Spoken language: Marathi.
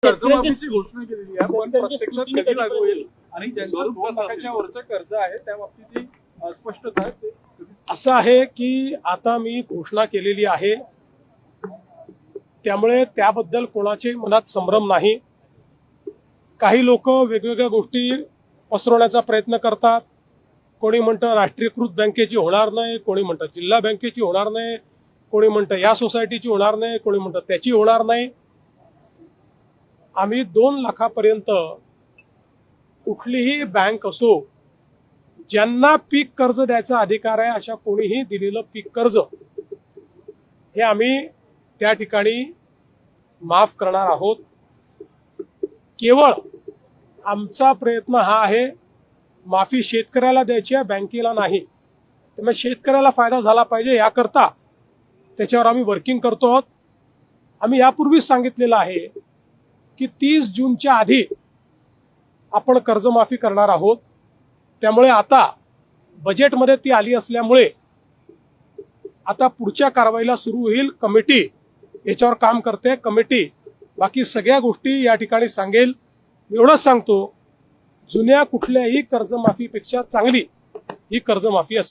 कर्जमाफीची घोषणा केलेली आहे, पण प्रत्यक्षात कधी लागू होईल आणि ज्यांचं 2 लाखाच्या वरचं कर्ज आहे त्या बाबतीत स्पष्टता आहे ते असं आहे की आता मी घोषणा केलेली आहे, त्यामुळे त्याबद्दल कोणाचे मनात संभ्रम नाही. काही लोक वेगवेगळ्या गोष्टी पसरवण्याचा प्रयत्न करतात. कोणी म्हणतं राष्ट्रीयकृत बँकेची होणार नाही, कोणी म्हणतं जिल्हा बँकेची होणार नाही, कोणी म्हणतं या सोसायटीची होणार नाही, कोणी म्हणतं त्याची होणार नाही. आम्ही 2 लाखापर्यंत कुठलीही बँक असो, ज्यांना पीक कर्ज द्यायचा अधिकार आहे अशा कोणीही दिलेलं पीक कर्ज हे आम्ही त्या ठिकाणी माफ करणार आहोत. केवळ आमचा प्रयत्न हा आहे, माफी शेतकऱ्याला द्यायची आहे, बँकेला नाही. त्यामुळे शेतकऱ्याला फायदा झाला पाहिजे याकरता त्याच्यावर आम्ही वर्किंग करतो आहोत. आम्ही यापूर्वीच सांगितलेलं आहे की 30 जूनच्या आधी आपण कर्जमाफी करणार आहोत. त्यामुळे आता बजेटमध्ये ती आली असल्यामुळे आता पुढच्या कारवाईला सुरू होईल. कमिटी याच्यावर काम करते. कमिटी बाकी सगळ्या गोष्टी या ठिकाणी सांगेल. एवढंच सांगतो, जुन्या कुठल्याही कर्जमाफीपेक्षा चांगली ही कर्जमाफी असेल.